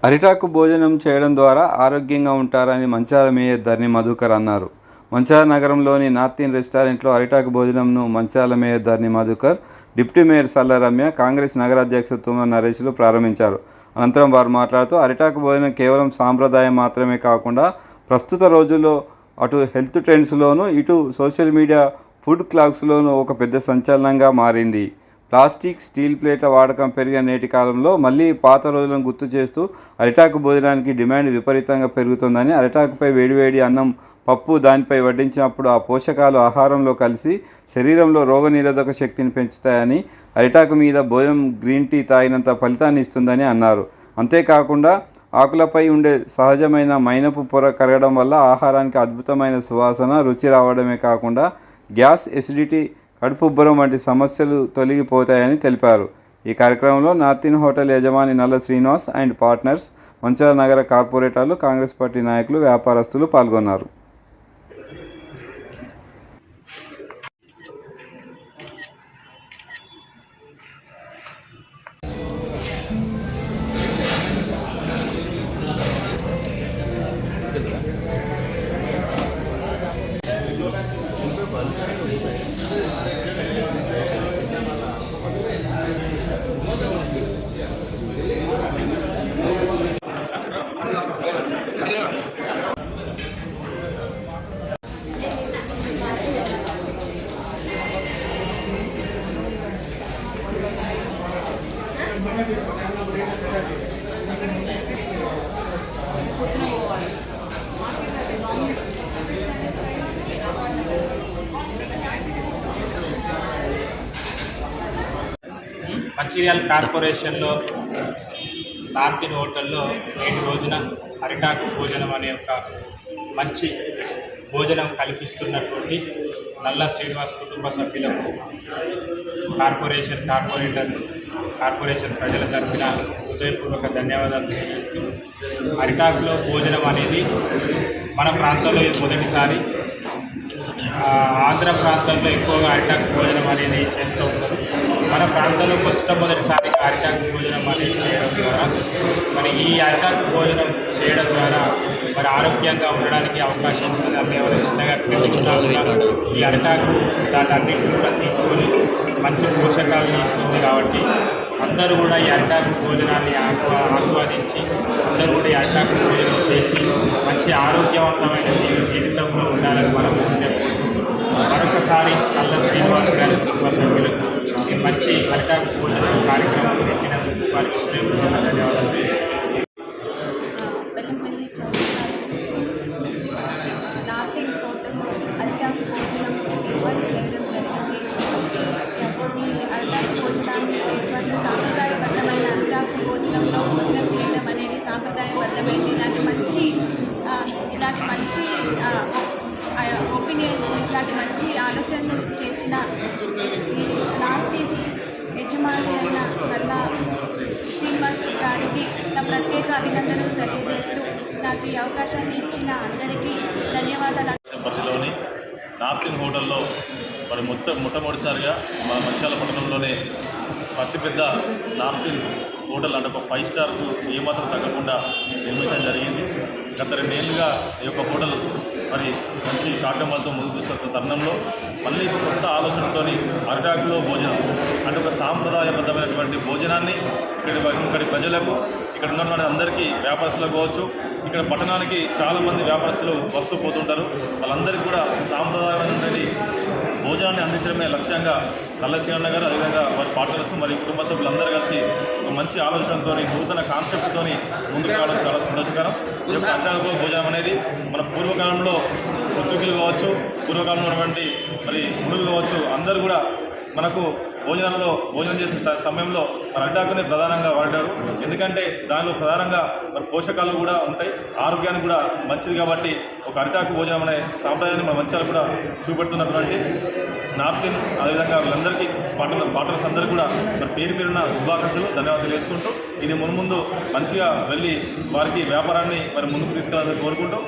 అరిటాకు భోజనం చేయడం ద్వారా ఆరోగ్యంగా ఉంటారని మంచిర్యాల మేయర్ ధరణి మధుకర్ అన్నారు. మంచిర్యాల నగరంలోని నార్త్ ఇండియన్ రెస్టారెంట్లో అరిటాకు భోజనంను మంచిర్యాల మేయర్ ధరణి మధుకర్, డిప్యూటీ మేయర్ సల్ల రమ్య, కాంగ్రెస్ నగర అధ్యక్షుడు తుమ్మల నరేష్లు ప్రారంభించారు. అనంతరం వారు మాట్లాడుతూ అరిటాకు భోజనం కేవలం సాంప్రదాయం మాత్రమే కాకుండా ప్రస్తుత రోజుల్లో అటు హెల్త్ ట్రెండ్స్లోనూ ఇటు సోషల్ మీడియా ఫుడ్ క్లాగ్స్లోనూ ఒక పెద్ద సంచలనంగా మారింది. ప్లాస్టిక్, స్టీల్ ప్లేట్ల వాడకం పెరిగిన నేటి కాలంలో మళ్ళీ పాత రోజులను గుర్తు చేస్తూ అరిటాకు భోజనానికి డిమాండ్ విపరీతంగా పెరుగుతుందని, అరిటాకుపై వేడివేడి అన్నం, పప్పు దానిపై వడ్డించినప్పుడు ఆ పోషకాలు ఆహారంలో కలిసి శరీరంలో రోగనిరోధక శక్తిని పెంచుతాయని, అరిటాకు మీద భోజనం గ్రీన్ టీ తాగినంత ఫలితాన్ని ఇస్తుందని అన్నారు. అంతేకాకుండా ఆకులపై ఉండే సహజమైన మైనపు పొర కరగడం వల్ల ఆహారానికి అద్భుతమైన సువాసన, రుచి రావడమే కాకుండా గ్యాస్, ఎసిడిటీ, కడుపుబ్బరం వంటి సమస్యలు తొలగిపోతాయని తెలిపారు. ఈ కార్యక్రమంలో నార్త్ ఇండియన్ హోటల్ యజమాని నల్ల శ్రీనివాస్ అండ్ పార్ట్నర్స్, మంచిర్యాల నగర కార్పొరేటర్లు, కాంగ్రెస్ పార్టీ నాయకులు, వ్యాపారస్తులు పాల్గొన్నారు. మంచిర్యాల కార్పొరేషన్లో నార్త్ ఇండియన్ హోటల్లో నేటి రోజున అరిటాకు భోజనం అనే ఒక మంచి భోజనం కల్పిస్తున్నటువంటి నల్ల శ్రీనివాస్ కుటుంబ సభ్యులకు కార్పొరేషన్ ప్రజల తరఫున హృదయపూర్వక ధన్యవాదాలు తెలియజేస్తూ, అరిటాకులో భోజనం అనేది మన ప్రాంతంలో ఇది మొదటిసారి. ఆంధ్ర ప్రాంతంలో ఎక్కువగా అరిటాకు భోజనం అనేది చేస్తూ ఉంటారు. మన ప్రాంతంలో మొదటిసారిగా అరిటాకు భోజనం అనేది చేయడం ద్వారా ఈ అరిటాకు భోజనం చేయడం ద్వారా ఆరోగ్యంగా ఉండడానికి అవకాశం ఉంటుంది. ఎవరైనా చిన్నగా తిరుగుతున్నా కూడా ఈ అరిటాకు దాన్నింటిని కూడా తీసుకొని మంచి పోషకాలను ఇస్తుంది. కాబట్టి అందరూ కూడా ఈ అరిటాకు భోజనాన్ని ఆస్వాదించి అందరూ కూడా ఈ అరిటాకు భోజనం చేసి మంచి ఆరోగ్యవంతమైన జీవితంలో ఉండాలని మనం మరొకసారి నల్ల శ్రీనివాస్ గారి కుటుంబ సభ్యులకు ఈ మంచి అరిటాకు భోజనం కార్యక్రమం పెట్టినందుకు వారికి హృదయపూర్వక ధన్యవాదాలు. నార్త్ ఇండియన్ హోటల్ అరిటాకు భోజనం ఏర్పాటు చేయడం జరిగింది. ఈ అరిటాకు భోజనాన్ని సాంప్రదాయబద్ధమైన అరిటాకు భోజనంలో భోజనం చేయడం అనేది సాంప్రదాయబద్ధమైంది. ఇలాంటి మంచి ఒపీనియన్, ఇలాంటి మంచి ఆలోచనలు చేసిన ఈ నార్త్ ఇండియన్ యజమానులైన నల్ల శ్రీనివాస్ గారికి నా ప్రత్యేక అభినందనలు తెలియజేస్తూ నాకు ఈ అవకాశాన్ని ఇచ్చిన అందరికీ ధన్యవాదాలు. పరిధిలోని నార్త్ ఇండియన్ హోటల్లో మొట్టమొదటిసారిగా మన మంచిర్యాల పట్టణంలోనే అతిపెద్ద నార్త్ ఇండియన్ హోటల్ అంటే ఒక 5 స్టార్కు ఏమాత్రం తగ్గకుండా నిర్మించడం జరిగింది. గత 2 ఏళ్ళుగా ఈ యొక్క హోటల్ మంచి కార్యక్రమాలతో ముందుకు తీసుకొస్తున్న తరుణంలో మళ్ళీ కొత్త ఆలోచనతో అరిటాకులో భోజనం అంటే ఒక సాంప్రదాయబద్ధమైనటువంటి భోజనాన్ని ఇక్కడి ప్రజలకు, ఇక్కడ ఉన్నటువంటి అందరికీ, వ్యాపారస్తులకు కావచ్చు, ఇక్కడ పట్టణానికి చాలామంది వ్యాపారస్తులు వస్తూ పోతుంటారు. వాళ్ళందరికీ కూడా సాంప్రదాయమైనటువంటి భోజనాన్ని అందించడమే లక్ష్యంగా నల్ల శ్రీనివాస్ గారు, అదేవిధంగా వారి పార్ట్నర్స్ కుటుంబ సభ్యులందరూ కలిసి ఒక మంచి ఆలోచనతో, నూతన కాన్సెప్ట్తో ముందుకు రావడం చాలా సంతోషకరం. ఈ యొక్క అరిటాకు భోజనం అనేది మన పూర్వకాలంలో ఋతుకులు కావచ్చు, పూర్వకాలంలో ఉన్నటువంటి మునులు కావచ్చు, అందరూ కూడా మనకు భోజనం చేసే సమయంలో అరిటాకునే ప్రధానంగా వాడారు. ఎందుకంటే దానిలో ప్రధానంగా పోషకాలు కూడా ఉంటాయి, ఆరోగ్యానికి కూడా మంచిది. కాబట్టి ఒక అరిటాకు భోజనం అనే సాంప్రదాయాన్ని మన మంచిర్యాల కూడా చూపెడుతున్నటువంటి నార్త్ ఇండియన్, అదేవిధంగా వీళ్ళందరికీ పార్ట్నర్స్ అందరికీ కూడా పేరున శుభాకాంక్షలు, ధన్యవాదాలు తెలియజేసుకుంటూ ఇది మున్ముందు మంచిగా వెళ్ళి వారికి వ్యాపారాన్ని ముందుకు తీసుకెళ్లాలని కోరుకుంటూ